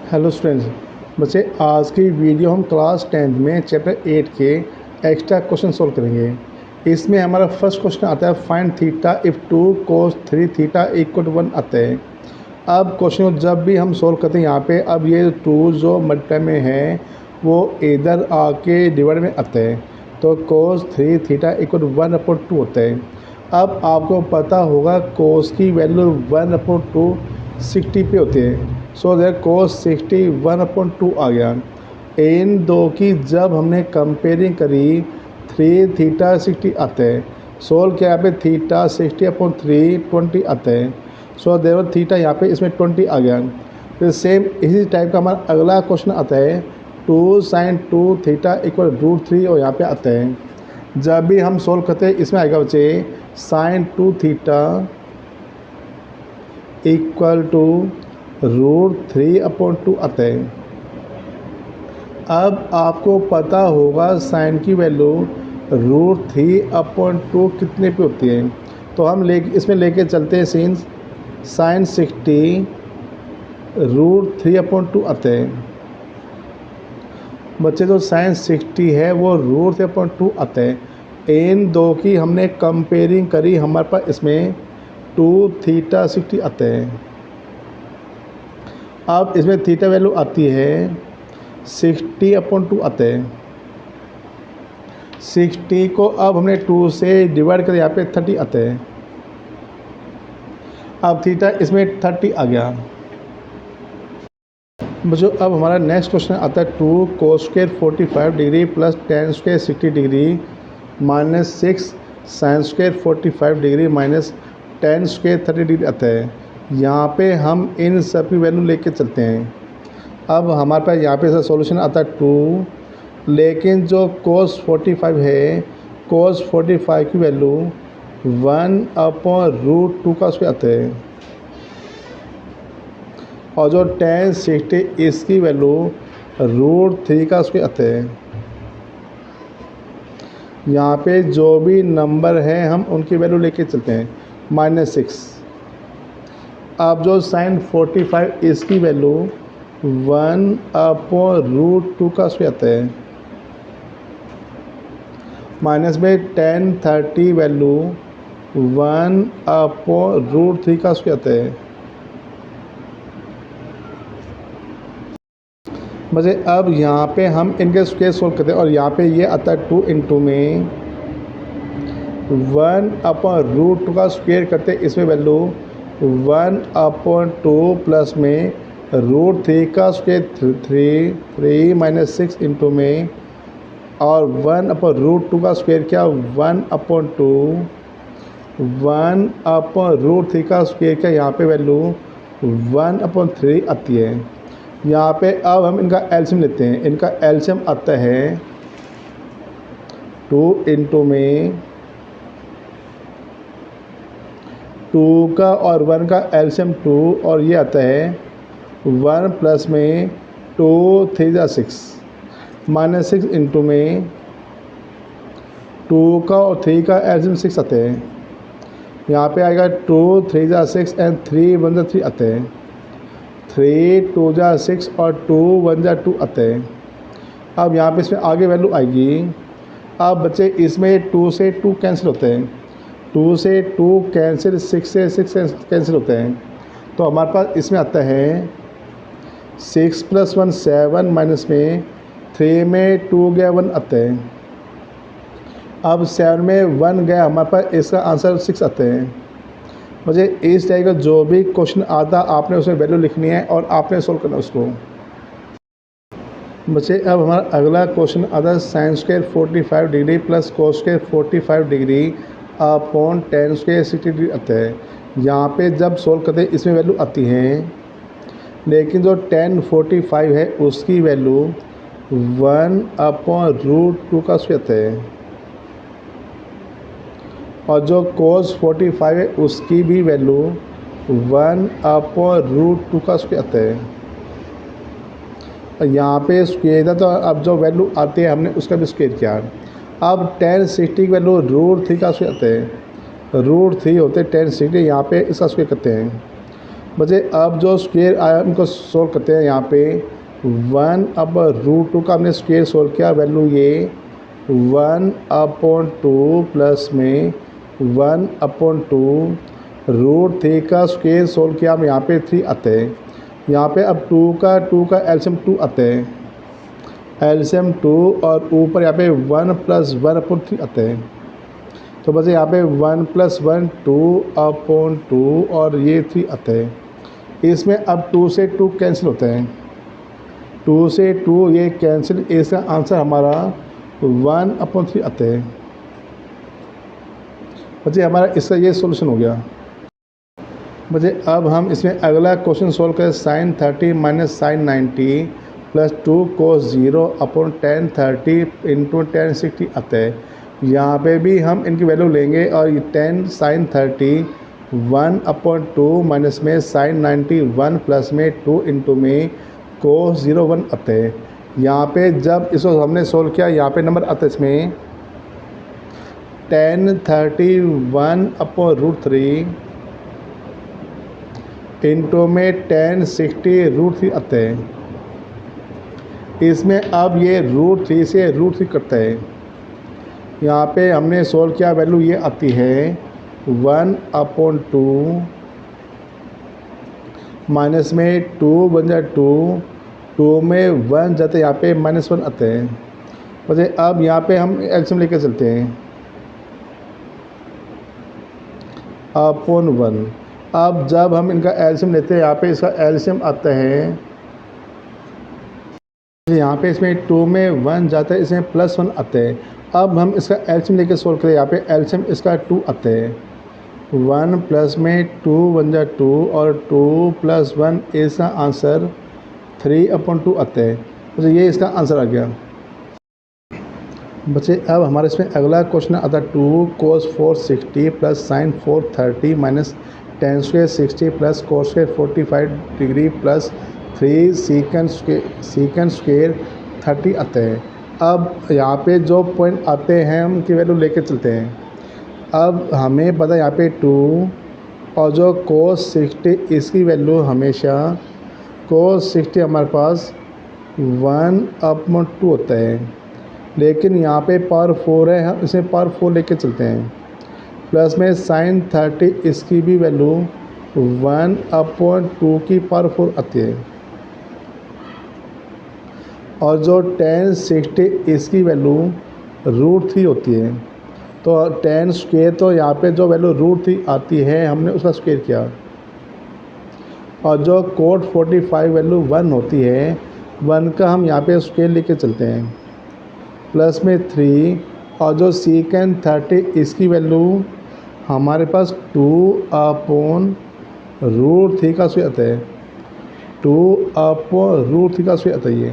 Hello students. बच्चे, आज की वीडियो हम क्लास 10th में चैप्टर 8 के एक्स्ट्रा क्वेश्चन सोल्व करेंगे। इसमें हमारा फर्स्ट क्वेश्चन आता है find theta if 2 cos 3 theta equal to 1 आता है। अब क्वेश्चन को जब भी हम सोल्व करते हैं यहाँ पे, अब ये 2 जो मल्टीप्लाई में है वो इधर आके डिवाइड में आता है, तो cos 3 थीटा इक्वल टू 1/2 होता है। अब आपको पता होगा cos की वैल्यू 1/2 60 पे होते हैं। सो दैट cos 60 1/2 आ गया। इन दो की जब हमने कंपेयरिंग करी 3 थीटा 60 आता है। सोल्व किया यहाँ पे थीटा 60/3 20 आता है। सो देवर थीटा यहाँ पे इसमें 20 आ गया। फिर सेम इसी टाइप का हमारा अगला क्वेश्चन आता है 2 sin 2 थीटा इक्वल √3 और यहाँ पे आता है। जब भी हम सोल्व करते हैं इसमें आएगा बच्चे sin 2 थीटा इक्वल टू √3/2 आता है। अब आपको पता होगा साइन की वैल्यू √3/2 कितने पे होती है, तो हम इसमें लेके चलते हैं सीन्स sin 60 √3/2 आता है। बच्चे जो sin 60 है वो √3/2 आता है। इन दो की हमने कंपेयरिंग करी, हमारे पास इसमें 2 थीटा 60 आता है। अब इसमें थीटा वैल्यू आती है 60/2 आता है। 60 को अब हमने 2 से डिवाइड कर यहाँ पे 30 आता है। अब थीटा इसमें 30 आ गया। बच्चों, अब हमारा नेक्स्ट क्वेश्चन आता है 2 cos² 45 degree plus tan² 60 degree minus 6 sin² 45 degree minus tan² 30 degree आता है। यहाँ पे हम इन सब की वैल्यू लेके चलते हैं। अब हमारे पास यहाँ पे सॉल्यूशन आता है 2, लेकिन जो cos 45 है, cos 45 की वैल्यू 1/√2 का उसके आता है, और जो tan 60 इसकी वैल्यू √3 का उसके आता है। यहाँ पे जो भी नंबर है हम उनकी वैल्यू लेके चलते हैं -6। अब जो sin 45 इसकी वैल्यू 1/√2 का उसके आता है, माइनस में tan 30 वैल्यू 1/√3 का उसके आता है। मुझे अब यहाँ पे हम इनके स्क्वायर सोल्व करते हैं, और यहाँ पे ये आता है 2 इंटू में 1/√2 का स्क्वायर करते हैं। इसमें वैल्यू 1/2 प्लस में √3 का स्क्वायर 3 माइनस 6 इंटू में, और 1/√2 का स्क्वायर क्या 1/2 1/√3 का स्क्वायर क्या, यहाँ पे वैल्यू 1/3 आती है। यहाँ पे अब हम इनका एलसीएम लेते हैं। इनका एलसीएम आता है 2 इंटू में 2 का और 1 का एलसीएम 2, और ये आता है 1 प्लस में 2 3 6 माइनस 6 इंटू में 2 का और 3 का एलसीएम 6 आते हैं। यहाँ पे आएगा 2 3 6 एंड 3 1 3 आते हैं। 3 2 6 और 2 1 2 आते हैं। अब यहाँ पे इसमें आगे वैल्यू आएगी। अब बच्चे इसमें 2 से 2 कैंसिल होते हैं, 2 से 2 कैंसिल, 6 से 6 कैंसिल होते हैं, तो हमारे पास इसमें आता है 6 + 1 7 माइनस में 3 में 2 गया 1 आता है। अब 7 में 1 गया, हमारे पास इसका आंसर 6 आता है। मुझे इस टाइप का जो भी क्वेश्चन आता आपने उसमें वैल्यू लिखनी है और आपने सोल्व करना उसको। बच्चे, अब हमारा अगला क्वेश्चन आता है sin² 45 degree plus cos² 45 degree upon tan² 60 degree आता है। यहाँ पे जब सोल्व करते हैं इसमें वैल्यू आती है, लेकिन जो tan 45 है उसकी वैल्यू 1/√2 का उसके आता है, और जो cos 45 है उसकी भी वैल्यू 1/√2 का स्क्वायर आता है। यहाँ पे स्क्वायर था, तो अब जो वैल्यू आती है हमने उसका भी स्क्वायर किया। अब tan 60 की वैल्यू √3 का स्क्वायर आता है, √3 होते हैं tan 60, यहाँ पे इसका स्क्वायर करते हैं। बच्चे अब जो स्क्वायर आया उनको सोल्व करते हैं। यहाँ पे 1/√2 का हमने स्क्वायर सोल्व किया, वैल्यू ये 1/2 प्लस में 1/2 √3 का स्क्वायर सोल्व किया, हम यहाँ पे 3 आते हैं। यहाँ पे अब 2 का एलसीएम 2 आते हैं, एलसीएम 2 और ऊपर यहाँ पे 1 + 1/3 आते हैं। तो बस यहाँ पे 1 + 1 2/2 और ये 3 आते हैं। इसमें अब 2 से 2 कैंसिल होते हैं, 2 से 2 ये कैंसिल, इसका आंसर हमारा 1/3 आते हैं। बच्चे हमारा इसका ये सॉल्यूशन हो गया। बच्चे अब हम इसमें अगला क्वेश्चन सोल्व करें। sin 30 - sin 90 + 2 cos 0/tan 30 × tan 60 आता है। यहाँ पे भी हम इनकी वैल्यू लेंगे और ये 10 sin 30 1/2 माइनस में sin 90 1 प्लस में 2 इंटू में cos 0 1 आता है। यहाँ पे जब इसको हमने सोल्व किया, यहाँ पे नंबर आता है इसमें tan 30 1/√3 इंटू में tan 60 √3 आता है। इसमें अब ये √3 से √3 कटता है। यहाँ पे हमने सोल्व किया, वैल्यू ये आती है 1/2 माइनस में 2 बन जाए 2 में 1 जाते, यहाँ पे -1 आते हैं। वैसे अब यहाँ पे हम एलसीएम लेके चलते हैं, (1) अब जब हम इनका एलसीएम लेते हैं, यहाँ पे इसका एलसीएम आता है, यहाँ पे इसमें 2 में 1 जाता है, इसमें +1 आते हैं। अब हम इसका एलसीएम लेके सोल्व करें, यहाँ पे एलसीएम इसका 2 आता है, 1 प्लस में 2 बन जाए 2 और 2 + 1 इसका आंसर 3/2 आता है। तो ये इसका आंसर आ गया। बच्चे अब हमारे इसमें अगला क्वेश्चन आता है 2 cos 460 + sin 430 - tan square 60 + cos square 45 degree + 3 secant square 30 आते हैं। अब यहाँ पे जो पॉइंट आते हैं हम उनकी वैल्यू लेके चलते हैं। अब हमें पता है यहाँ पे 2 और जो cos 60 इसकी वैल्यू हमेशा cos 60 हमारे पास 1/2 होता है, लेकिन यहाँ पे पावर 4 है, हम इसे पावर 4 लेके चलते हैं। प्लस में sin 30 इसकी भी वैल्यू 1/2 की पावर 4 आती है, और जो tan 60 इसकी वैल्यू √3 होती है। तो tan स्क्वायर, तो यहाँ पे जो वैल्यू √3 आती है हमने उसका स्क्वायर किया, और जो cot 45 वैल्यू 1 होती है, 1 का हम यहाँ पे स्क्वायर लेके चलते हैं, प्लस में 3, और जो secant 30 इसकी वैल्यू हमारे पास 2/√3 का स्क्वायर आता है, 2/√3 का स्क्वायर आता है ये।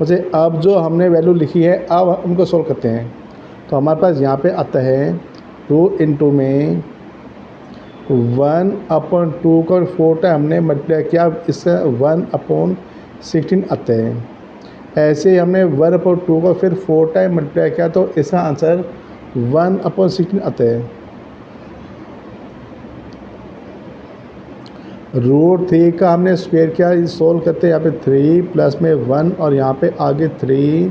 वैसे अब जो हमने वैल्यू लिखी है, अब उनको सोल्व करते हैं। तो हमारे पास यहाँ पे आता है 2 इंटू में 1/2 का 4 टाइम हमने मल्टीप्लाई किया, इससे 1/16 आता है। ऐसे ही हमने 1/2 को फिर 4 टाइम मल्टीप्लाई किया, तो इसका आंसर 1/16 आता है। √3 का हमने स्क्वायर किया, सोल्व करते हैं। यहाँ पे 3 प्लस में 1 और यहाँ पे आगे 3,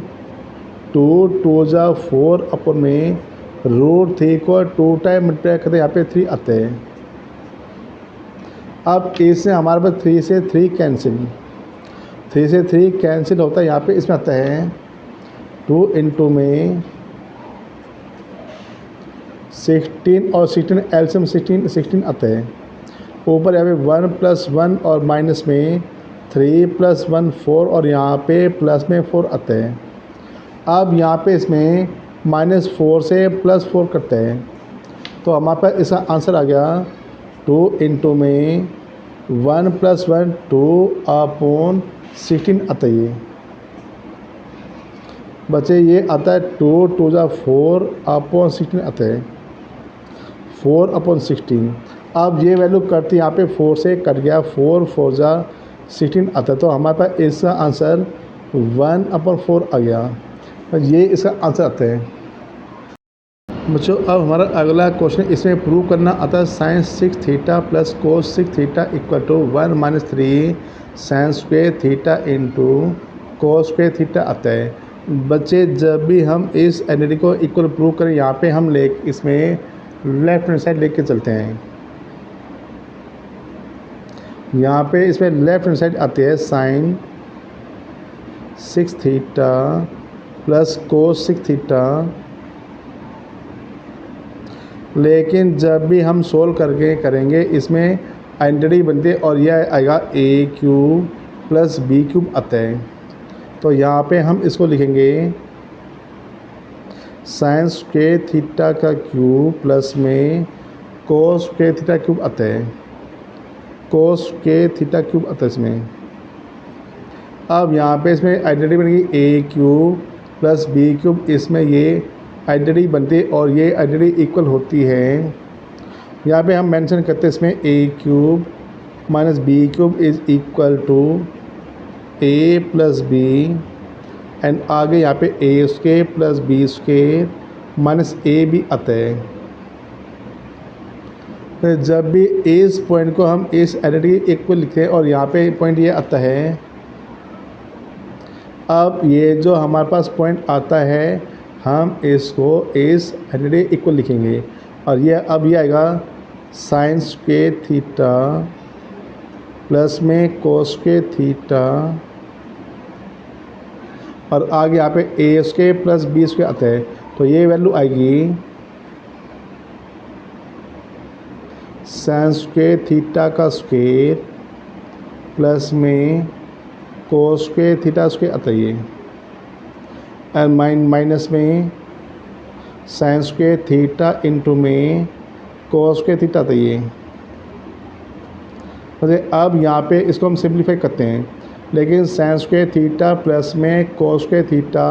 2 2 जा 4 अपन में √3 को 2 टाइम मल्टीप्लाई करते हैं, यहाँ पे 3 आते हैं। अब इससे हमारे पास 3 से 3 कैंसिल, 3 से 3 कैंसिल होता है। यहाँ पे इसमें आता है 2 इंटू में 16 और 16 एलसीएम 16 आता है। ऊपर यहाँ पे 1 + 1 और माइनस में 3 + 1 4 और यहाँ पे प्लस में 4 आता है। अब यहाँ पे इसमें -4 से +4 करते हैं, तो हमारे पास इसका आंसर आ गया 2 इंटू में 1 + 1 2/16 आता है। बच्चे ये आता है 2 2 जा 4/16 आता है, 4/16। अब ये वैल्यू करती, यहाँ पे 4 से कट गया, 4 4 जा 16 आता है। तो हमारे पास इसका आंसर 1/4 आ गया। तो ये इसका आंसर आता है। बच्चों अब हमारा अगला क्वेश्चन इसमें प्रूव करना आता है sine 6 theta plus cos 6 theta equal to 1 minus 3 sine square theta into cos square theta आता है। बच्चे जब भी हम इस एंटिटी को इक्वल प्रूव करें यहाँ पे हम इसमें लेफ्ट हैंड साइड लेके चलते हैं। यहाँ पे इसमें लेफ्ट हैंड साइड आती है sine 6 theta plus cos 6 theta, लेकिन जब भी हम सोल्व करके करेंगे इसमें आइडेंटिटी बनती है और यह आएगा ए क्यूब प्लस बी क्यूब आता है। तो यहाँ पे हम इसको लिखेंगे साइन स्क्वायर थीटा का क्यूब प्लस में कोस स्क्वायर थीटा क्यूब आता है, कोस स्क्वायर थीटा क्यूब आता है इसमें। अब यहाँ पे इसमें आइडेंटिटी बनेगी ए क्यूब प्लस बी क्यूब, इसमें ये आइडेंटिटी बनती है और ये आइडेंटिटी इक्वल होती है। यहाँ पे हम मेंशन करते हैं इसमें a cube minus b cube is equal to a plus b and आगे यहाँ पे a square plus b square minus a भी आता है। तो जब भी इस पॉइंट को हम इस आइडेंटिटी इक्वल लिखते हैं और यहाँ पे पॉइंट ये आता है, अब ये जो हमारे पास पॉइंट आता है हम इसको इस आइडेंटिटी इक्वल लिखेंगे और ये अब ये आएगा साइन स्क्वायर थीटा प्लस में कोस स्क्वायर थीटा और आगे यहाँ पे a square plus b square आता है। तो ये वैल्यू आएगी साइन स्क्वायर थीटा का स्क्वायर प्लस में कोस स्क्वायर थीटा स्क्वायर आता है ये एंड माइनस में साइन स्क्वायर थीटा इंटू में कोस स्क्वायर थीटा आता है ये। अब यहाँ पे इसको हम सिंप्लीफाई करते हैं, लेकिन साइन स्क्वायर थीटा प्लस में कोस स्क्वायर थीटा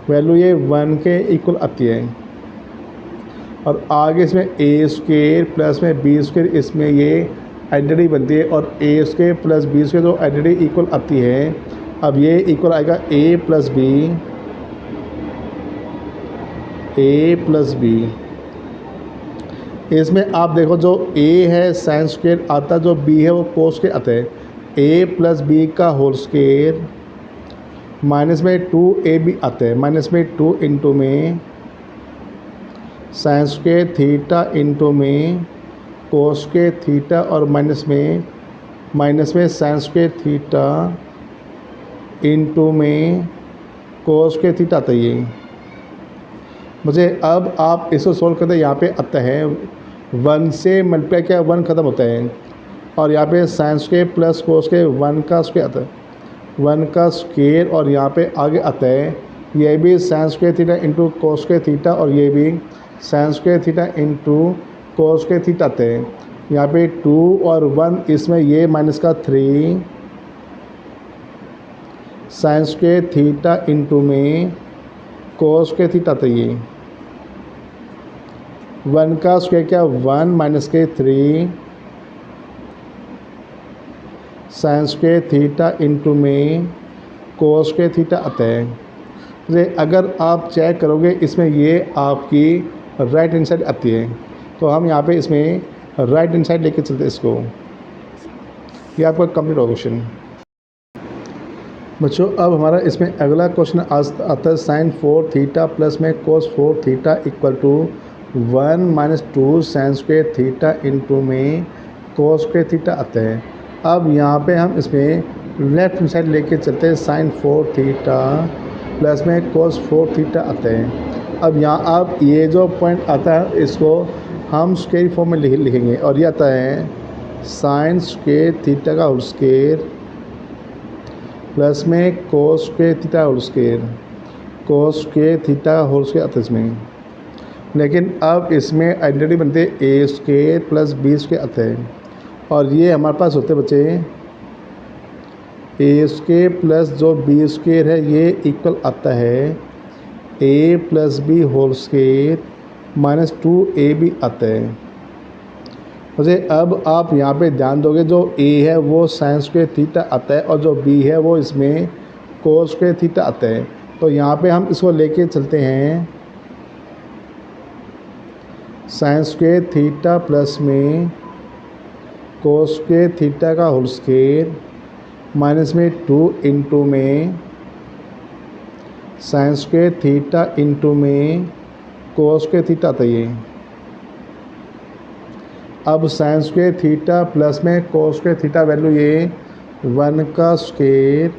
वैल्यू ये 1 के इक्वल आती है और आगे इसमें ए स्क्वायर प्लस में बी स्क्वायर, इसमें ये आइडेंटिटी बनती है और ए स्क्वायर प्लस बी स्क्वायर जो आइडेंटिटी इक्वल आती है, अब ये इक्वल आएगा ए प्लस बी। इसमें आप देखो जो a है साइन स्क्वायर आता, जो b है वो कोस स्क्वायर आता है। a प्लस बी का होल स्क्वायर माइनस में 2a भी आता है, माइनस में 2 इंटू में साइन स्क्वायर थीटा इंटू में कोस स्क्वायर थीटा और माइनस में साइन स्क्वायर थीटा इंटू में कोस स्क्वायर थीटा आता है। मुझे अब आप इसको सोल्व करते हैं, यहाँ पे आता है 1 से मल्टीप्लाई किया 1 ख़त्म होता है और यहाँ पे sine square plus cos square 1 का स्क्वायर आता है, 1 का स्क्वायर और यहाँ पे आगे आता है ये भी साइन स्क्वायर थीटा इंटू कोस स्क्वायर थीटा और ये भी साइन स्क्वायर थीटा इंटू कोस स्क्वायर थीटा आते हैं। यहाँ पे 2 और 1 इसमें ये माइनस का 3 साइन स्क्वायर थीटा इंटू में कोस स्क्वायर थीटा आता है। 1 का स्क्वायर क्या 1 माइनस के 3 साइन स्क्वायर थीटा इंटू में कोस स्क्वायर थीटा आता है। अगर आप चेक करोगे इसमें ये आपकी राइट हैंड साइड आती है, तो हम यहाँ पे इसमें राइट हैंड साइड लेके चलते हैं इसको। ये आपका कंप्लीट होगा क्वेश्चन। बच्चों अब हमारा इसमें अगला क्वेश्चन आता है साइन 4 थीटा प्लस में cos 4 theta equal to 1 minus 2 sine square theta into में कोस स्क्वायर थीटा आता है। अब यहाँ पे हम इसमें लेफ्ट हैंड साइड लेके चलते हैं, साइन 4 थीटा प्लस में कोस 4 थीटा आता है। अब यहाँ अब ये जो पॉइंट आता है इसको हम स्क्वायर फॉर्म में लिखेंगे और ये आता है साइन स्क्वायर थीटा का होल स्क्वायर प्लस में cos square theta whole square, cos square theta whole square आता है इसमें। लेकिन अब इसमें आइडेंटिटी बनते हैं a square plus b square आता है और ये हमारे पास होते हैं बच्चे ए स्क्वायर प्लस जो बी स्क्वायर है ये इक्वल आता है a plus b whole square minus 2a भी आता है। मुझे अब आप यहाँ पे ध्यान दोगे जो a है वो साइन स्क्वायर थीटा आता है और जो b है वो इसमें कोस स्क्वायर थीटा आता है। तो यहाँ पे हम इसको लेके चलते हैं साइन स्क्वेयर थीटा प्लस में कोस स्क्वेयर थीटा का होल स्क्वेयर माइनस में 2 इंटू में साइन स्क्वेयर थीटा इंटू में कोस स्क्वेयर थीटा आता है ये। अब साइन स्क्वेयर थीटा प्लस में कोस स्क्वेयर थीटा वैल्यू ये 1 का स्क्वेयर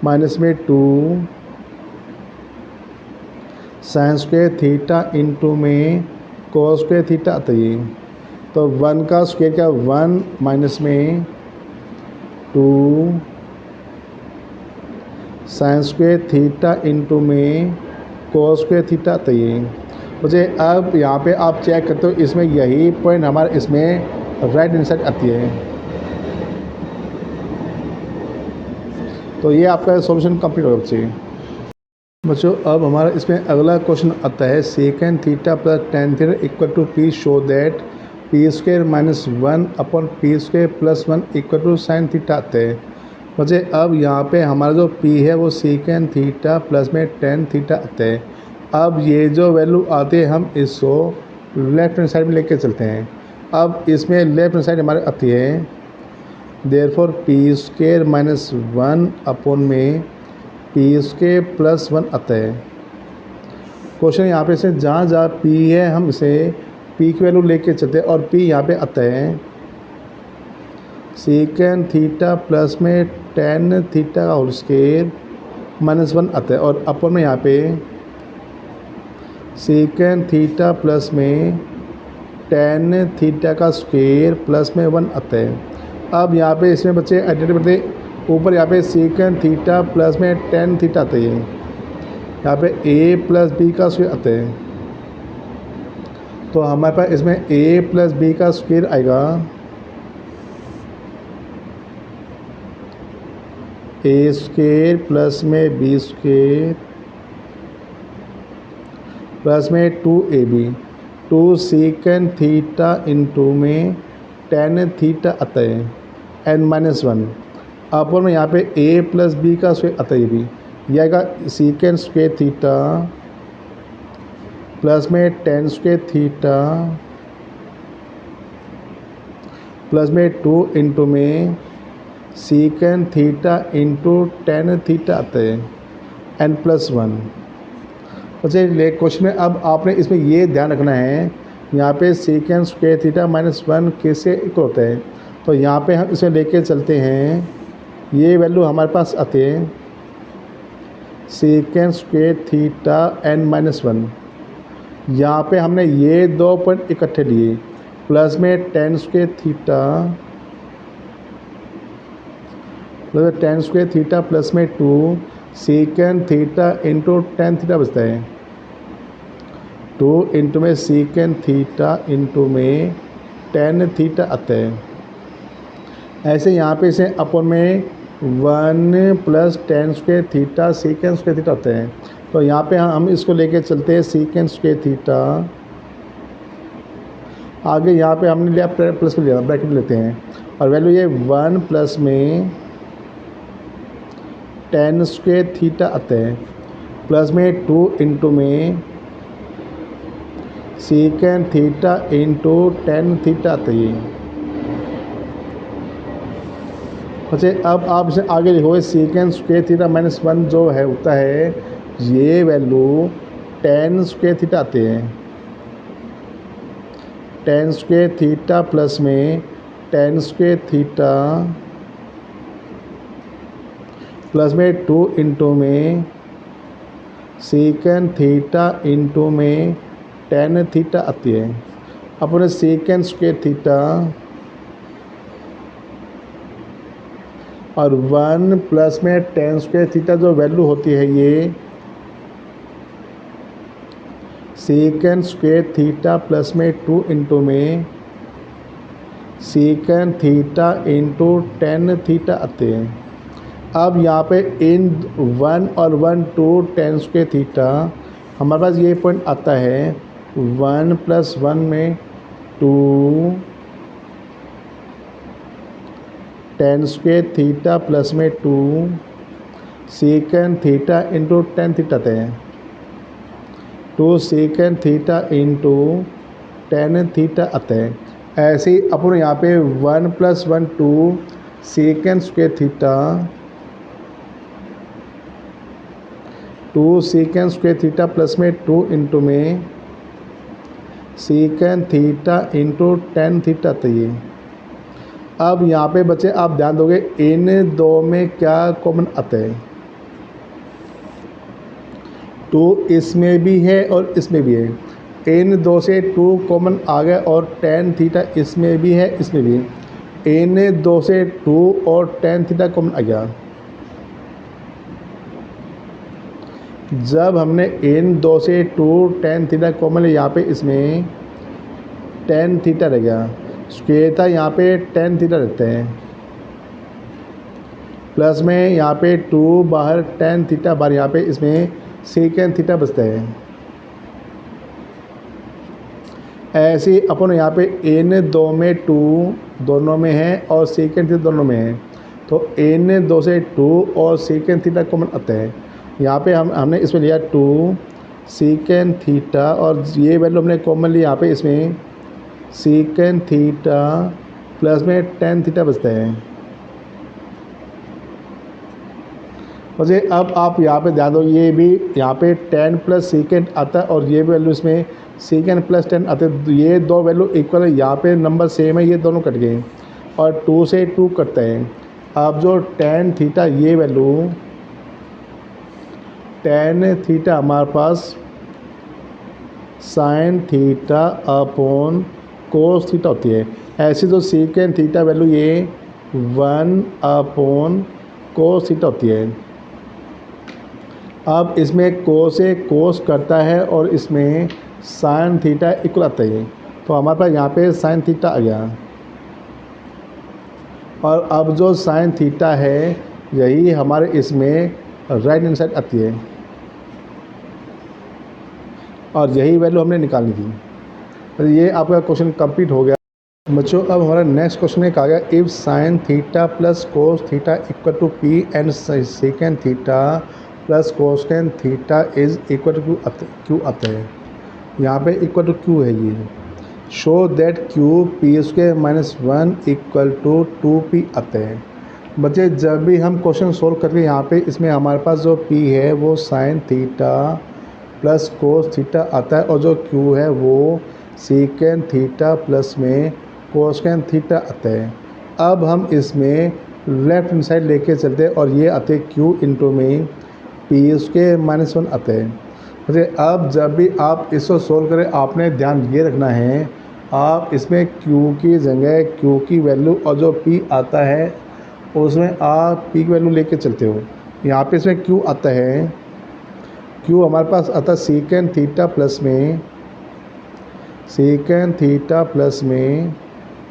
माइनस में 2 साइन स्क्वेयर थीटा इंटू में कोस स्क्वेयर थीटा आता है। तो 1 का स्क्वेयर क्या 1 माइनस में 2 साइन स्क्वेयर थीटा इंटू में कोस स्क्वेयर थीटा आता है। मुझे अब यहाँ पे आप चेक करते हो इसमें यही पॉइंट हमारे इसमें राइट हैंड साइड आती है। तो ये आपका सॉल्यूशन कंप्लीट हो चाहिए बच्चों। अब हमारा इसमें अगला क्वेश्चन आता है second theta plus tan theta equal to P show that P square minus 1 upon P square plus 1 equal to sine theta आता है। मुझे अब यहाँ पे हमारा जो p है वो सेकेंड थीटा प्लस में टेन थीटा आता है। अब ये जो वैल्यू आती है हम इसको लेफ्ट हैंड साइड में लेके चलते हैं। अब इसमें लेफ्ट हैंड साइड हमारे आती है therefore P square minus 1 upon में पी स्क्वेयर प्लस 1 आता है। क्वेश्चन यहाँ पे से जहाँ जहाँ p है हम इसे p की वैल्यू लेके चलते हैं और p यहाँ पे आता है सेकेंड थीटा प्लस में टेन थीटा का होल स्क्वेयर माइनस 1 आता है और अपर में यहाँ पे सेकेंड थीटा प्लस में टेन थीटा का स्क्वेयर प्लस में 1 आता है। अब यहाँ पे इसमें बच्चे आइडेंटिटी बढ़ते ऊपर यहाँ पे सेकेंड थीटा प्लस में टेन थीटा आता है। यहाँ पे a प्लस बी का स्क्वेयर आता है। तो हमारे पास इसमें a प्लस बी का स्क्वेयर आएगा a स्क्वेयर प्लस में बी स्क्वेयर प्लस में 2ab 2 सेकेंड थीटा इंटू में टेन थीटा आता है n माइनस 1 अपर में यहाँ पे a प्लस बी का स्क्वेयर आता है। ये भी यह आएगा सेकेंड स्क्वेयर थीटा प्लस में टेन स्क्वेयर थीटा प्लस में 2 इंटू में second theta into tan theta आता है n प्लस 1। अच्छा क्वेश्चन में अब आपने इसमें ये ध्यान रखना है यहाँ पे सेकेंड स्क्वेयर थीटा माइनस 1 किससे इक्वल होता है। तो यहाँ पे हम इसे लेके चलते हैं ये वैल्यू हमारे पास आते हैं second square theta n minus 1। यहाँ पे हमने ये दो पॉइंट इकट्ठे लिए प्लस में टेन स्क्वेयर थीटा प्लस में 2 second theta into tan theta बचता है 2 इंटू में सेकेंड थीटा इंटू में टेन थीटा आता है। ऐसे यहाँ पे इसे अपन में 1 plus ten square theta second square theta होते हैं। तो यहाँ पे हम इसको लेके चलते हैं सेकेंड स्क्वेयर थीटा आगे यहाँ पे हमने लिया प्लस में लिया ब्रैकेट लेते हैं और वैल्यू ये 1 प्लस में टेन स्क्वेयर थीटा आता है प्लस में 2 इंटू में second theta into tan theta आता है। अच्छा अब आप इसे आगे लिखोगे सेकेंड स्क्वेयर थीटा माइनस 1 जो है होता है ये वैल्यू टेन स्क्वेयर थीटा आते हैं। टेन स्क्वेयर थीटा प्लस में टेन स्क्वेयर थीटा प्लस में 2 इंटू में सेकेंड थीटा इंटू में टेन थीटा आती है अपने सेकेंड स्क्वेयर थीटा और 1 प्लस में टेन स्क्वेयर थीटा जो वैल्यू होती है ये सेकेंड स्क्वेयर थीटा प्लस में 2 इंटू में second theta into tan theta आते हैं। अब यहाँ पे इन 1 और 1 2 टेन स्क्वेयर थीटा हमारे पास ये पॉइंट आता है 1 प्लस 1 में 2 टेन स्क्वेयर थीटा प्लस में 2 second theta into tan theta आते हैं 2 second theta into tan theta आता है। ऐसे ही अपन यहाँ पे 1 + 1 2 second square theta 2 second square theta plus में 2 इंटू में second theta into tan theta आता है। अब यहाँ पे बच्चे आप ध्यान दोगे इन दो में क्या कॉमन आता है, 2 इसमें भी है और इसमें भी है। इन दो से 2 कॉमन आ गया और टेन थीटा इसमें भी है इसमें भी है। इन दो से 2 और टेन थीटा कॉमन आ गया। जब हमने इन दो से 2 टेन थीटा कॉमन है, यहाँ पे इसमें टेन थीटा रह गया, स्क्वायर था यहाँ पे टेन थीटा रहते हैं, प्लस में यहाँ पे 2 बाहर टेन थीटा बाहर, यहाँ पे इसमें सेकेंड थीटा बचता है। ऐसे अपन यहाँ पे इन दो में 2 दोनों में है और सेकेंड थीटा दोनों में है, तो इन दो से 2 और सेकेंड थीटा कॉमन आता है। यहाँ पे हमने इसमें लिया 2 सेकेंड थीटा और ये वैल्यू हमने कॉमन ली, यहाँ पे इसमें सेकेंड थीटा प्लस में टेन थीटा बचता है। मुझे अब आप यहाँ पे ध्यान दो, ये भी यहाँ पे 10 प्लस सेकेंड आता है और ये वैल्यू इसमें सेकेंड प्लस 10 आते हैं, तो ये दो वैल्यू इक्वल है, यहाँ पे नंबर सेम है, ये दोनों कट गए और 2 से 2 कटता है। अब जो टेन थीटा ये वैल्यू टेन थीटा हमारे पास sine theta upon cos theta होती है। ऐसे तो सेकेंड थीटा वैल्यू ये 1 अपॉन कोस थीटा होती है। अब इसमें कोस से कोस करता है और इसमें साइन थीटा इक्वल आता है, तो हमारे पास यहाँ पे साइन थीटा आ गया। और अब जो साइन थीटा है यही हमारे इसमें राइट हैंड साइड आती है और यही वैल्यू हमने निकालनी थी। तो ये आपका क्वेश्चन कंप्लीट हो गया बच्चों। अब हमारा नेक्स्ट क्वेश्चन में कहा गया if sine theta plus cos theta equal to P and second theta plus cosecant theta is equal to Q आता है। यहाँ पे इक्वल टू क्यू है ये। Show that Q P square minus 1 equal to 2p आता है। बच्चे जब भी हम क्वेश्चन सोल्व करके यहाँ पे इसमें हमारे पास जो p है वो sign theta plus cos theta आता है और जो q है वो सेकेंड थीटा प्लस में कोसेकेंड थीटा आता है। अब हम इसमें लेफ्ट हैंड साइड लेके चलते हैं और ये आते हैं q इंटू में पी स्क्वायर माइनस 1 आता है। अरे अब जब भी आप इसको सोल्व करें आपने ध्यान ये रखना है, आप इसमें q की जगह q की वैल्यू और जो p आता है उसमें आप p की वैल्यू लेके चलते हो। यहाँ पे इसमें q आता है, q हमारे पास आता है सेकेंड थीटा प्लस में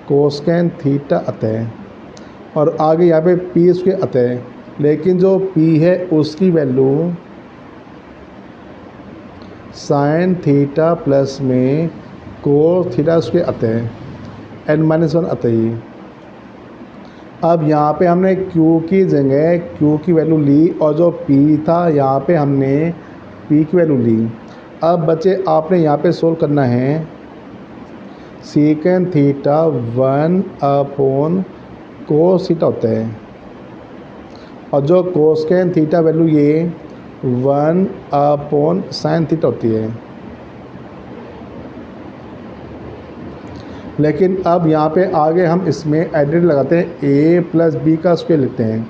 कोसेकेंड थीटा आता है और आगे यहाँ पे पी स्क्वायर आता है, लेकिन जो p है उसकी वैल्यू साइन थीटा प्लस में कोस थीटा स्क्वायर आता है एन माइनस 1 आता है। अब यहाँ पे हमने q की जगह q की वैल्यू ली और जो p था यहाँ पे हमने p की वैल्यू ली। अब बच्चे आपने यहाँ पे सोल्व करना है second theta 1 upon cos theta होता है और जो कोसेकेंड थीटा वैल्यू ये 1 अपॉन साइन थीटा होती है। लेकिन अब यहाँ पे आगे हम इसमें एडिट लगाते हैं, a प्लस बी का स्क्वायर लिखते हैं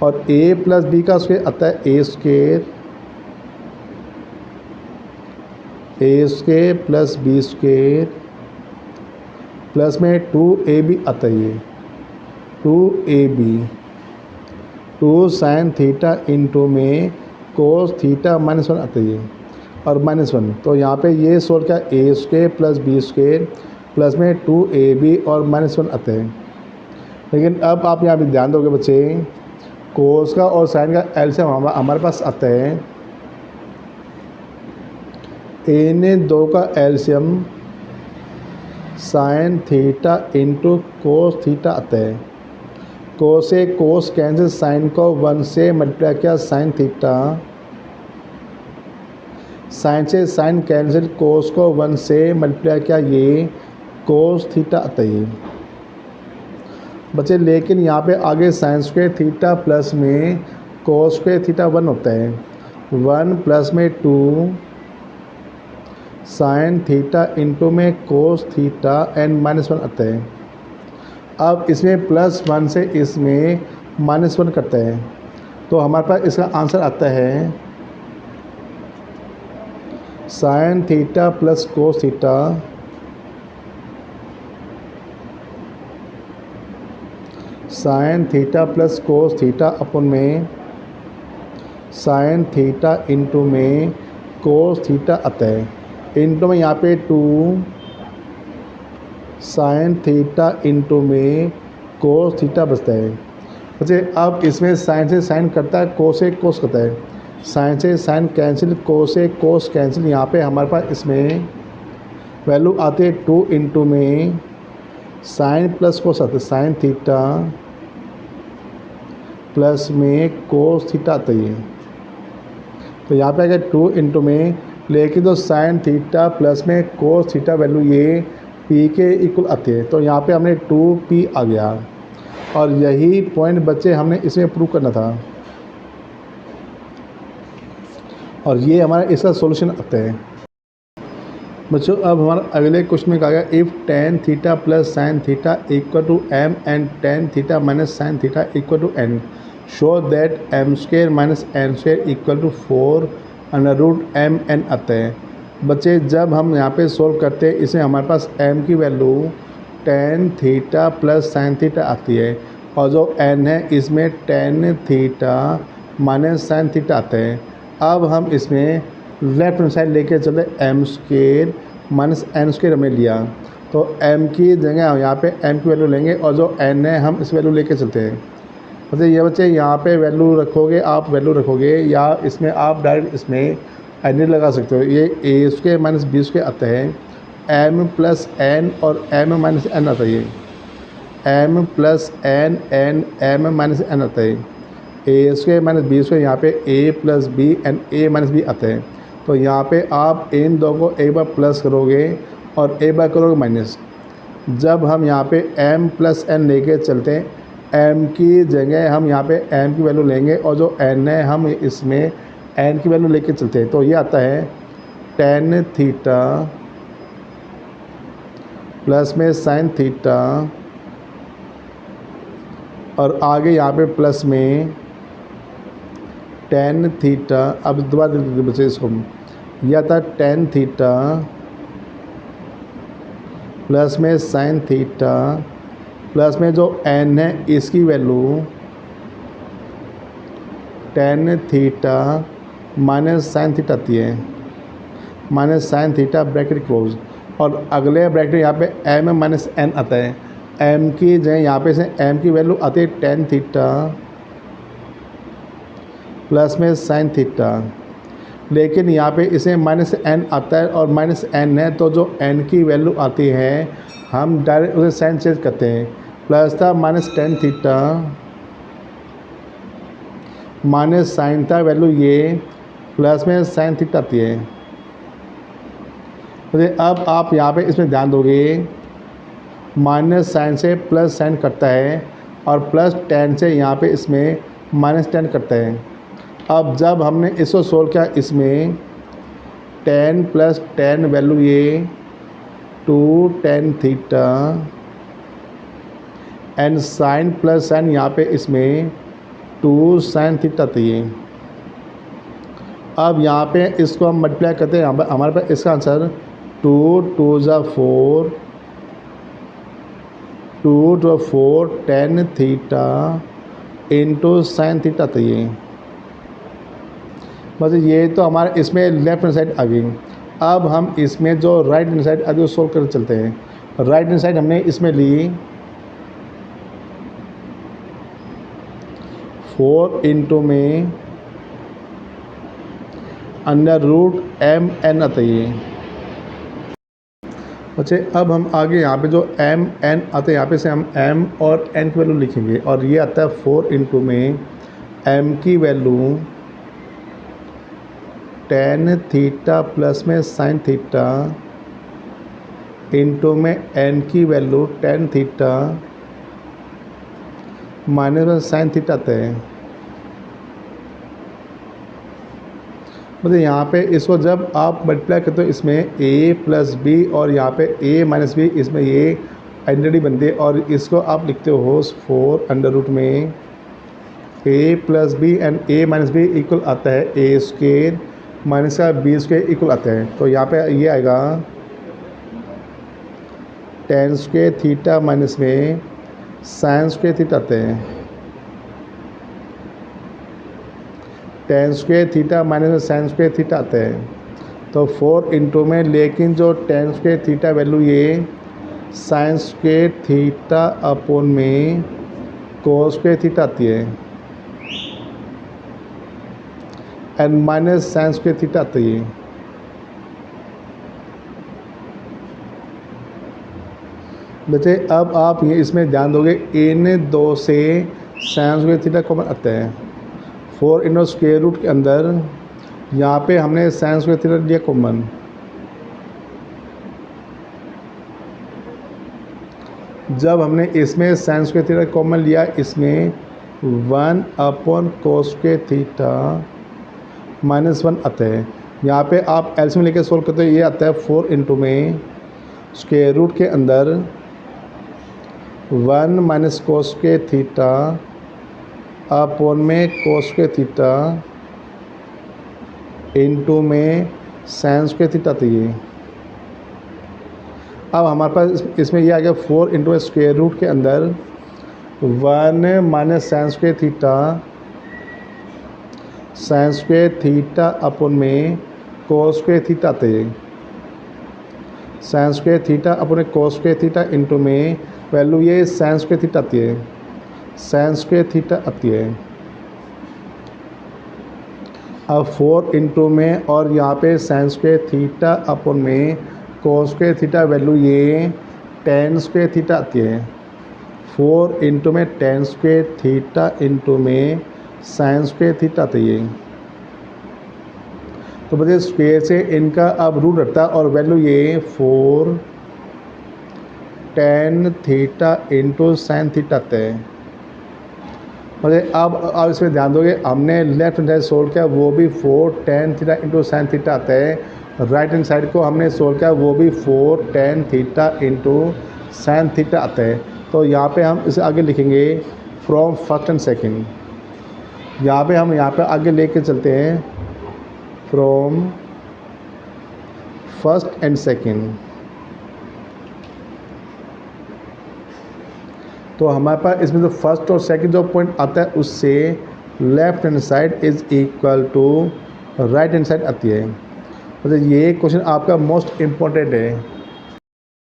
और a प्लस बी का स्क्वायर आता है a square plus b square plus में 2ab आता है, ये 2ab 2 साइन थीटा इंटू में कोस थीटा माइनस 1 आता है और माइनस 1, तो यहाँ पे ये सोल्व किया a square plus b square plus में 2ab और माइनस 1 आता है। लेकिन अब आप यहाँ पे ध्यान दोगे बच्चे, कोस का और साइन का एलसीएम हमारे पास आता है, इन दो का LCM sign theta into cos theta आता है। कोस से कोस कैंसिल, साइन को 1 से मल्टीप्लाई किया साइन थीटा, साइन से साइन कैंसिल, कोस को 1 से मल्टीप्लाई किया, ये कोस थीटा आता है बच्चे। लेकिन यहाँ पे आगे साइन स्क्वायर थीटा प्लस में कोस स्क्वायर थीटा 1 होता है, 1 प्लस में 2 साइन थीटा इंटू में कोस थीटा एंड -1 आता है। अब इसमें +1 से इसमें -1 करता है, तो हमारे पास इसका आंसर आता है sine theta plus cos theta sine theta plus cos theta upon में साइन थीटा इंटू में कोस थीटा आता है, इंटू में यहाँ पे 2 साइन थीटा इंटू में कोस थीटा बचता है बच्चे। अब इसमें साइन से साइन करता है, कोस से कोस करता है, साइन से साइन कैंसिल, कोस से कोस कैंसिल। यहाँ पे हमारे पास इसमें वैल्यू आती है 2 इंटू में साइन प्लस कोस आता है, साइन थीटा प्लस में कोस थीटा आता है। तो यहाँ पे अगर 2 इंटू में लेकिन तो साइन थीटा प्लस में कोस थीटा वैल्यू ये पी के इक्वल आती है, तो यहाँ पे हमने 2p आ गया। और यही पॉइंट बच्चे हमने इसमें प्रूव करना था, और ये हमारा इसका सॉल्यूशन आता है बच्चों। अब हमारा अगले क्वेश्चन में कहा गया if tan theta plus sine theta equal to m and tan theta minus sine theta equal to n, show that m square minus n square equal to 4√mn आता है बच्चे। जब हम यहाँ पे सोल्व करते हैं इसमें हमारे पास m की value tan theta plus sine theta आती है, और जो n है इसमें tan theta minus sine theta आता है। अब हम इसमें लेफ्ट हैंड साइड लेके चले, m square minus n square हमने लिया, तो m की जगह हम यहाँ पे m की वैल्यू लेंगे, और जो n है हम इस वैल्यू लेके चलते हैं। मतलब ये बच्चे यहाँ पे वैल्यू रखोगे, आप वैल्यू रखोगे, या इसमें आप डायरेक्ट इसमें एन लगा सकते हो। ये a square minus b square आता है, m प्लस n और m माइनस n आता है, m plus n and m minus n आता है, a square minus b square यहाँ पे a plus b and a minus b आता है। तो यहाँ पे आप इन दो को एक बार प्लस करोगे और एक बार करोगे माइनस। जब हम यहाँ पे m प्लस n लेके चलते हैं, m की जगह हम यहाँ पे m की वैल्यू लेंगे, और जो n है हम इसमें n की वैल्यू लेके चलते हैं, तो ये आता है tan थीटा प्लस में साइन थीटा, और आगे यहाँ पे प्लस में tan थीटा। अब दोबारा बच्चे इसको, यह आता है tan थीटा प्लस में साइन थीटा प्लस में जो n है इसकी value tan theta minus sine theta आती है, minus sine theta bracket close, और अगले ब्रैकेट यहाँ पे m माइनस n आता है। m की जगह यहाँ पे से m की वैल्यू आती है tan थीटा प्लस में साइन थीटा, लेकिन यहाँ पे इसे माइनस n आता है और माइनस n है, तो जो n की वैल्यू आती है हम डायरेक्ट उसे साइन चेंज करते हैं, प्लस था minus tan theta minus sine था वैल्यू ये प्लस में साइन थीटा आती है। तो अब आप यहाँ पे इसमें ध्यान दोगे, माइनस साइन से प्लस साइन करता है, और प्लस tan से यहाँ पे इसमें माइनस tan करता है। अब जब हमने इसको सोल्व किया, इसमें tan प्लस tan वैल्यू ये 2 tan theta and sine plus sine यहाँ पे इसमें 2 साइन थीटा चाहिए। अब यहाँ पे इसको हम मल्टीप्लाई करते हैं, हमारे पास इसका आंसर 2 2 ज़ा 4 2 2 4 tan theta into sine theta चाहिए। बस ये तो हमारे इसमें लेफ्ट हैंड साइड आ गई। अब हम इसमें जो राइट हैंड साइड आगे सोल्व कर चलते हैं। राइट हैंड साइड हमने इसमें ली 4 इंटू में √m n आता है। अच्छा, अब हम आगे यहाँ पे जो m n आते हैं, यहाँ पे से हम m और n की वैल्यू लिखेंगे, और ये आता है 4 इंटू में m की वैल्यू टेन थीटा प्लस में साइन थीटा इंटू में एन की वैल्यू टेन थीटा माइनस में साइन थीटा आता है। मतलब यहाँ पे इसको जब आप मल्टीप्लाई करते हो इसमें a प्लस बी और यहाँ पे a माइनस बी, इसमें ये आइडेंटिटी बनती है और इसको आप लिखते हो 4 अंडर रूट में a plus b and a minus b equal आता है a स्क्वेयर माइनस का बी स्क्वेयर इक्वल आता है। तो यहाँ पे ये आएगा टेन स्क्वेयर थीटा माइनस में साइन स्क्वेयर थीटा आता है, टेन स्क्वेयर थीटा माइनस में साइन स्क्वेयर थीटा आता है। तो 4 इंटू में, लेकिन जो टेन स्क्वेयर थीटा वैल्यू ये साइन स्क्वेयर थीटा अपॉन में कोस स्क्वेयर थीटा आती है and minus sign square theta आती है। बच्चे अब आप ये इसमें ध्यान दोगे इन दो से साइन स्क्वेयर थीटा कॉमन आता है। 4 इंटू स्क्वेयर रूट के अंदर यहाँ पे हमने साइन स्क्वेयर थीटा लिया कॉमन, जब हमने इसमें साइन स्क्वेयर थीटा कॉमन लिया इसमें 1 अपॉन कोस स्क्वेयर थीटा माइनस 1 आता है। यहाँ पे आप एलसीएम लेके सोल्व करते हो, ये आता है 4 इंटू में स्क्वेयर रूट के अंदर 1 minus cos square theta upon में कोस स्क्वेयर थीटा इंटू में साइन स्क्वेयर थीटा आती है। अब हमारे पास इसमें ये आ गया 4 इंटू स्क्वेयर रूट के अंदर 1 minus sign square theta upon में कोस स्क्वेयर थीटा आते हैं। साइन स्क्वेयर थीटा अपॉन में कोस स्क्वेयर थीटा इंटू में वैल्यू ये साइन स्क्वेयर थीटा आती है, साइन स्क्वेयर थीटा आती है। अब 4 इंटू में और यहाँ पे साइन स्क्वेयर थीटा अपॉन में कोस स्क्वेयर थीटा वैल्यू ये टेन स्क्वेयर थीटा आती है। 4 इंटू में टेन स्क्वेयर थीटा इंटू में साइन स्क्वेयर थीटा आती है। तो बच्चे स्क्वेयर से इनका अब रूट हटता है और वैल्यू ये 4 tan theta into sine theta आता है। मतलब अब इसमें ध्यान दोगे हमने लेफ्ट हैंड साइड सोल्व किया वो भी 4 tan theta into sine theta आता है, राइट हैंड साइड को हमने सोल्व किया वो भी 4 tan theta into sine theta आता है। तो यहाँ पे हम इसे आगे लिखेंगे फ्रॉम फर्स्ट एंड सेकंड। यहाँ पे हम यहाँ पे आगे लेके चलते हैं फ्रॉम फर्स्ट एंड सेकंड। तो हमारे पास इसमें जो फर्स्ट और सेकंड जो पॉइंट आता है उससे left hand side is equal to right hand side आती है। मतलब ये क्वेश्चन आपका मोस्ट इम्पोर्टेंट है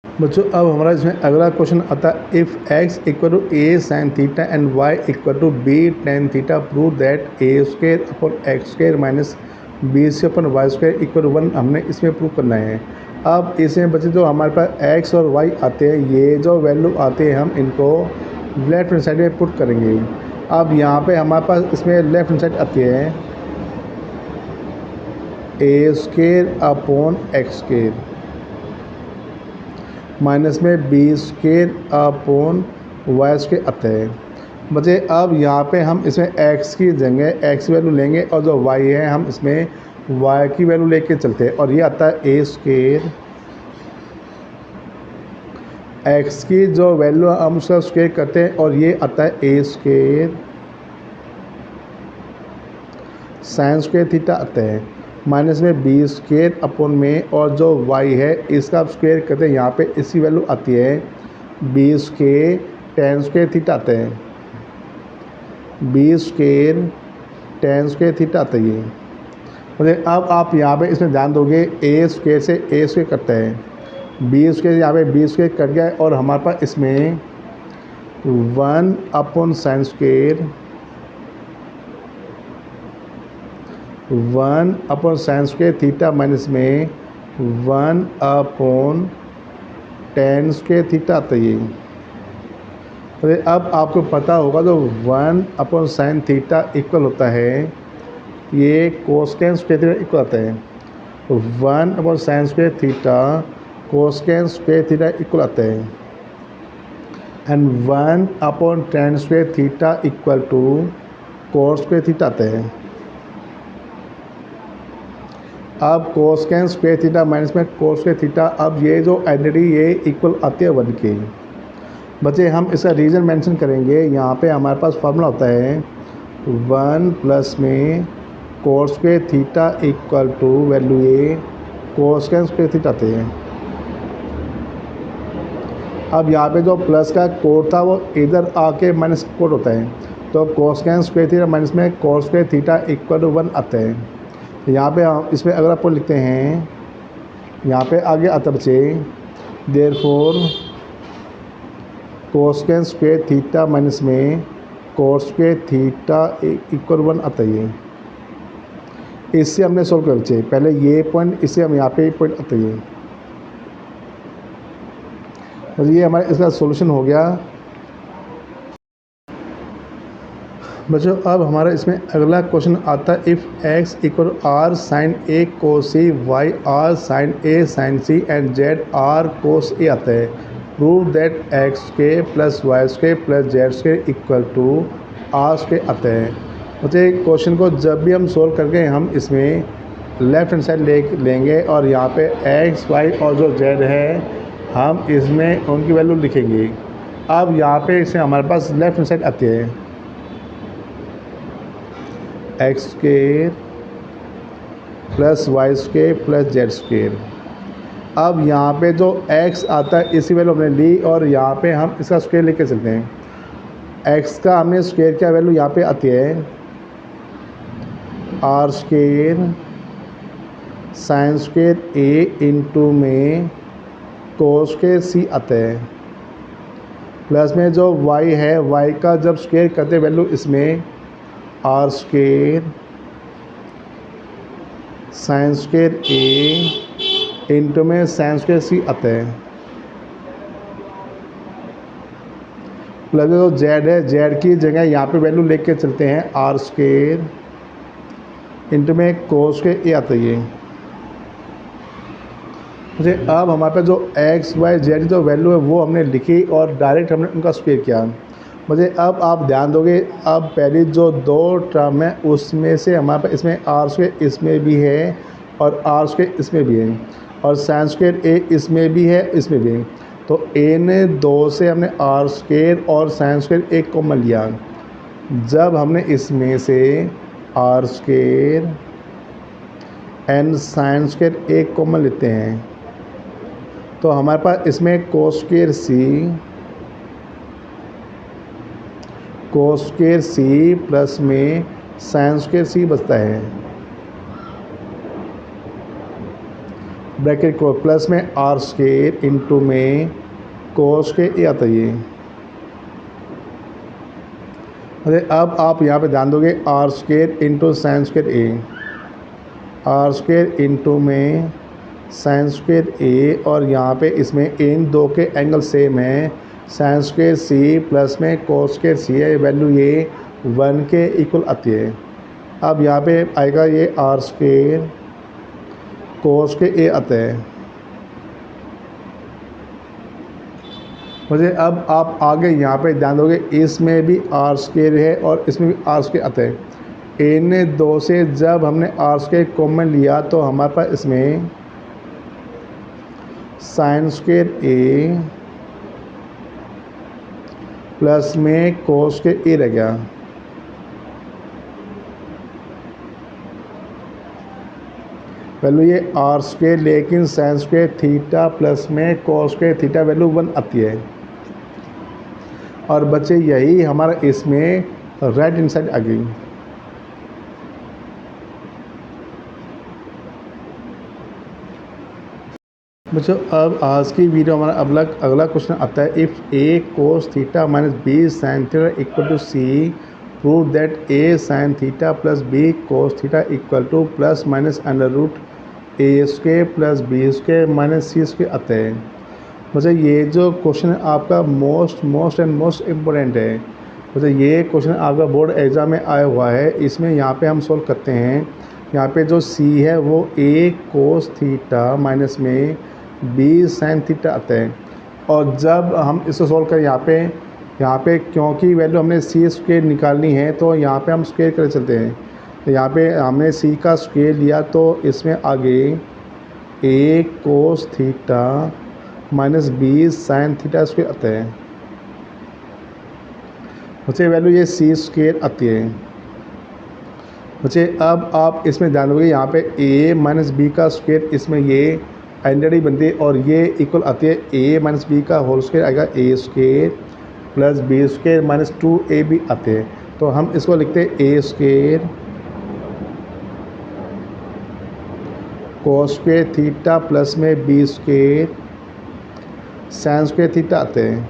बच्चों। अब हमारा इसमें अगला क्वेश्चन आता है if x equal to a sine theta and y equal to b tan theta prove that a square upon x square minus b square upon y square equal to 1 हमने इसमें प्रूव करना है। अब इसमें बच्चे जो हमारे पास एक्स और वाई आते हैं ये जो वैल्यू आते हैं हम इनको लेफ्ट हैंड साइड में पुट करेंगे। अब यहाँ पे हमारे पास इसमें लेफ्ट हैंड साइड आती है a square upon x square minus में b square upon y square आता है। बच्चे अब यहाँ पे हम इसमें एक्स की जगह एक्स वैल्यू लेंगे और जो वाई है हम इसमें वाई की वैल्यू लेके चलते हैं और ये आता है ए स्क्वेयर। एक्स की जो वैल्यू हम उसका स्क्वेयर करते हैं और ये आता है a square sine square theta आता है माइनस में बी स्क्वेयर अपॉन में और जो वाई है इसका स्क्वेयर करते हैं यहाँ पे इसकी वैल्यू आती है b square tan square theta आता है, b square tan square theta आता है। मतलब अब आप यहाँ पे इसमें ध्यान दोगे ए स्क्वेयर से ए स्क्वेयर करता है, बी स्क्वेयर यहाँ पे बी स्क्वेयर कट गया और हमारे पास इसमें 1 upon sine square 1 upon sine square theta minus में 1 अपॉन टेन स्क्वेयर थीटा आता है। तो अब आपको पता होगा जो 1 अपॉन साइन थीटा इक्वल होता है ये कोसेकेंड स्क्वायर थीटा इक्वल आता है 1/sin² थीटा कोसेकेंड² थीटा इक्वल आता है and 1/tan² theta equal to cos² theta आता है। अब कोसेकेंड² थीटा माइनस में cos² थीटा, अब ये जो आइडेंटिटी ये इक्वल आती है 1 के। बच्चे हम इसका रीज़न मेंशन करेंगे। यहाँ पे हमारे पास फार्मूला होता है 1 प्लस में cos² theta equal to value a cosecant theta आते हैं। अब यहाँ पे जो प्लस का कोड था वो इधर आके माइनस कोड होता है, तो कोसेकेंड² थीटा माइनस में cos² थीटा इक्वल टू 1 आता है। यहाँ पे हम इसमें अगर आप लिखते हैं, यहाँ पे आगे आता बच्चे देयरफॉर कोसेकेंड² थीटा माइनस में cos² थीटा इक्वल 1 आता है। इससे हमने सोल्व कर बच्चे, पहले ये पॉइंट, इससे हम यहाँ पे पॉइंट आता है। तो ये हमारा इसका सॉल्यूशन हो गया। बच्चों अब हमारा इसमें अगला क्वेश्चन आता है if x equal r sin a cos c, y r sin a sin c एंड z r cos a आता है। Prove that x² plus y² plus z² equal to r² आता है। बच्चे क्वेश्चन को जब भी हम सोल्व करके हम इसमें लेफ़्ट हैंड साइड लेंगे और यहाँ पे x y और जो z है हम इसमें उनकी वैल्यू लिखेंगे। अब यहाँ पे इसमें हमारे पास लेफ़्ट हैंड साइड आती है x² plus y² plus z²। अब यहाँ पे जो x आता है इसी वैल्यू हमने ली और यहाँ पे हम इसका स्क्वायर लेके चलते हैं। x का हमने स्क्वायर क्या वैल्यू यहाँ पे आती है r² sin² a इंटू में cos² c आता है, प्लस में जो y है y का जब स्क्वायर करते वैल्यू इसमें r² sin² a इंटू में sin² c आता है, प्लस जो z है z की जगह यहाँ पे वैल्यू लेके चलते हैं r² इंटू में cos² a आता है। मुझे अब हमारे पास जो x y z जो वैल्यू है वो हमने लिखी और डायरेक्ट हमने उनका स्क्वायर किया। मुझे अब आप ध्यान दोगे, अब पहली जो दो टर्म है उसमें से हमारे पास इसमें r² इसमें भी है और r² इसमें भी है और sin² a इसमें भी है इसमें भी है, तो इन दो से हमने r² और sin² a कॉमन लिया। जब हमने इसमें से r² and sin² a common लेते हैं तो हमारे पास इसमें cos² c प्लस में sin² c बचता है, ब्रैकेट को प्लस में r² इंटू में cos² a आता है। अरे अब आप यहाँ पे ध्यान दोगे r² into sin² a, r² into में sin² a और यहाँ पे इसमें इन दो के एंगल सेम है, sin² c प्लस में cos² c है, वैल्यू ये 1 के इक्वल आती है। अब यहाँ पे आएगा ये r² cos² a आता है। मुझे अब आप आगे यहाँ पे ध्यान दोगे इसमें भी r² है और इसमें भी r² आता है। इन दो से जब हमने r² कॉमन लिया तो हमारे पास इसमें sin² a प्लस में cos² a रह गया। वैल्यू ये r² लेकिन sin² थीटा प्लस में cos² थीटा वैल्यू 1 आती है। और बच्चे यही हमारा इसमें राइट हैंड साइड आ गई। बच्चों अब आज की वीडियो हमारा अगला क्वेश्चन आता है if a cos theta minus b sin theta equal to c, prove that a sin theta plus b cos theta equal to plus minus √a² plus b² minus c² आता है। मुझे ये जो question है आपका most and most important है। तो ये क्वेश्चन आपका बोर्ड एग्ज़ाम में आया हुआ है। इसमें यहाँ पे हम सोल्व करते हैं। यहाँ पे जो c है वो a कोस थीटा माइनस में b साइन थीटा आता है। और जब हम इसको सोल्व करें यहाँ पे क्योंकि वैल्यू हमने c स्क्वायर निकालनी है तो यहाँ पे हम स्क्वायर कर चलते हैं। तो यहाँ पे हमने c का स्क्वायर लिया तो इसमें आगे a cos theta minus b sine theta square आता है। बच्चे वैल्यू ये c स्क्वायर आती है। बच्चे अब आप इसमें ध्यान दोगे यहाँ पे a माइनस बी का स्क्वायर, इसमें ये आइडेंटिटी बनती है और ये इक्वल आती है a माइनस बी का होल स्क्वायर आएगा a square plus b square minus 2ab आते हैं। तो हम इसको लिखते हैं a square cos square theta plus में b square sine square theta आते हैं।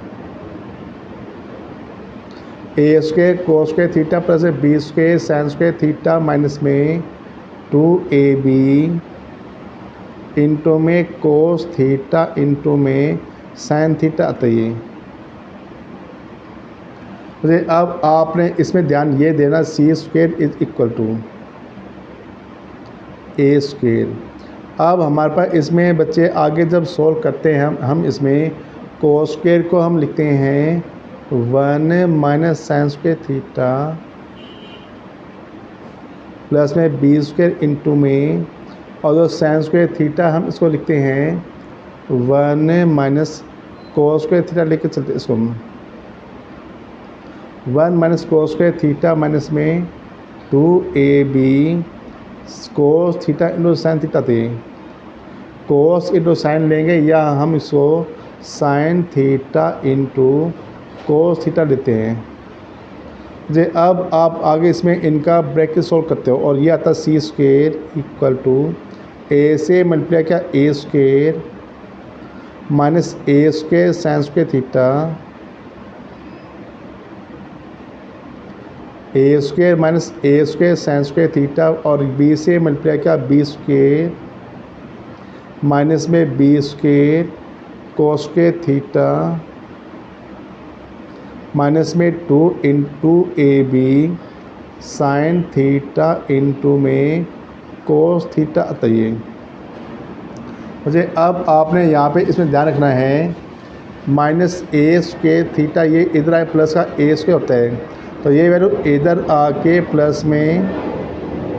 a square cos square theta plus b square sine square theta minus में 2ab इंटू में कोस थीटा इंटू में साइन थीटा आता है। अब आपने इसमें ध्यान ये देना c square is equal to a square. अब हमारे पास इसमें बच्चे आगे जब सॉल्व करते हैं हम इसमें कोस स्क्वायर को हम लिखते हैं 1 minus sign square theta plus में b स्क्वायर इंटू में, और जो साइन स्क्वायर थीटा हम इसको लिखते हैं 1 माइनस कोस स्क्वायर थीटा लेके चलते इसको 1 minus cos square theta minus में 2ab कोस थीटा इंटू साइन थीटा थे। कोस इंटू साइन लेंगे या हम इसको sign theta into cos theta लेते हैं। जे अब आप आगे इसमें इनका ब्रैकेट सॉल्व करते हो और ये आता है c square equal to a से मल्टीप्लाई किया a square minus a square sine square theta a square minus a square sine square theta और b से मल्टीप्लाई किया b स्क्वायर माइनस में b square cos square theta minus में 2 into ab sine theta into में cos theta आता है। मुझे अब आपने यहाँ पे इसमें ध्यान रखना है माइनस a स्क्वायर थीटा ये इधर आए प्लस का a स्क्वायर होता है, तो ये वैल्यू इधर आके प्लस में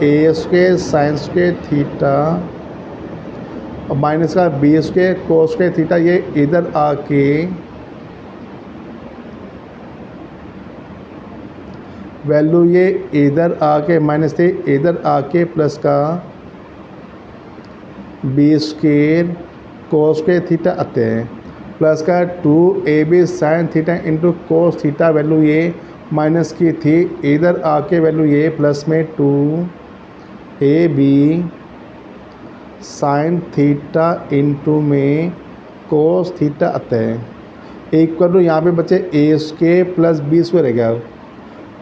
a square sine square theta और माइनस का b square cos square theta ये इधर आके वैल्यू ये इधर आके माइनस थे इधर आके प्लस का b square cos square theta आते हैं प्लस का 2ab sign theta into cos theta value ये माइनस की थी इधर आके वैल्यू ये प्लस में 2ab साइन थीटा इंटू में कोस थीटा आता है इक्वल टू यहाँ पे बच्चे a square plus b square रहेगा।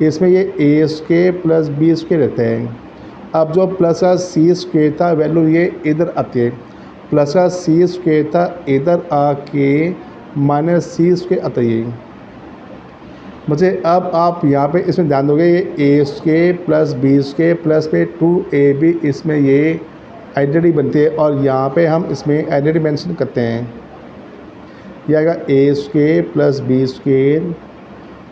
इसमें ये a square plus b square रहता है। अब जो प्लस का c स्क्वायर था वैल्यू ये इधर आती है, प्लस का c स्क्वायर था इधर आके माइनस c स्क्वायर आता है। मुझे अब आप यहाँ पे इसमें ध्यान दोगे ये a square plus b square plus पे 2ab इसमें ये आइडेंटिटी बनती है और यहाँ पे हम इसमें आइडेंटिटी मेंशन करते हैं। यह आएगा a square plus b square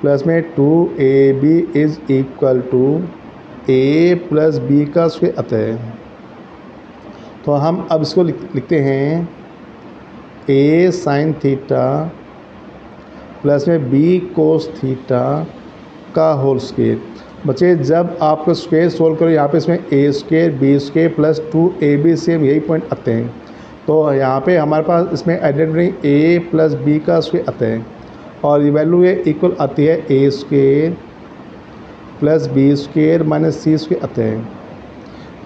plus में 2ab is equal to a plus b का स्क्वायर आता है। तो हम अब इसको लिखते हैं a साइन थीटा प्लस में b कोस थीटा का होल स्क्वायर। बच्चे जब आपको स्क्वायर सोल्व करो यहाँ पे इसमें a square b square plus 2ab same यही पॉइंट आते हैं, तो यहाँ पे हमारे पास इसमें आइडेंटिटी a प्लस b का स्क्वायर आता है और ये वैल्यू ये इक्वल आती है a square plus b square minus c square आते हैं।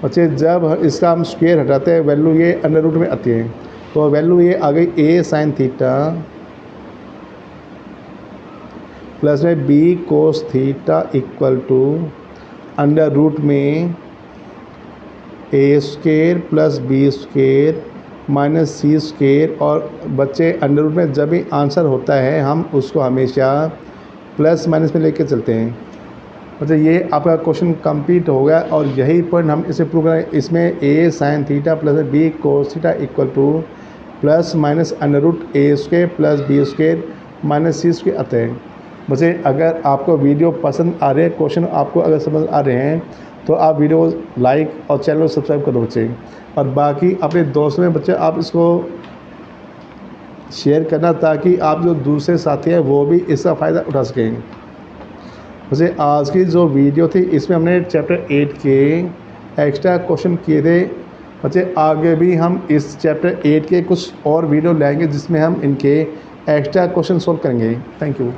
बच्चे जब इसका हम स्क्वायर हटाते हैं वैल्यू ये अंडर रूट में आती है, तो वैल्यू ये आ गई a साइन थीटा प्लस में b cos theta equal to under root में a square plus b square minus c square. और बच्चे अंडर रूट में जब भी आंसर होता है हम उसको हमेशा प्लस माइनस में लेके चलते हैं। मतलब ये आपका क्वेश्चन कंप्लीट हो गया और यही पॉइंट हम इसे प्रूव करें। इसमें a sin theta plus b cos theta equal to plus minus √a² plus b² minus c² आता है। मुझे अगर आपको वीडियो पसंद आ रहे हैं, क्वेश्चन आपको अगर समझ आ रहे हैं तो आप वीडियो को लाइक और चैनल को सब्सक्राइब करो बच्चे, और बाकी अपने दोस्तों में बच्चे आप इसको शेयर करना ताकि आप जो दूसरे साथी हैं वो भी इसका फ़ायदा उठा सकें। वैसे आज की जो वीडियो थी इसमें हमने चैप्टर 8 के एक्स्ट्रा क्वेश्चन किए थे बच्चे। आगे भी हम इस चैप्टर 8 के कुछ और वीडियो लाएंगे जिसमें हम इनके एक्स्ट्रा क्वेश्चन सॉल्व करेंगे। Thank you.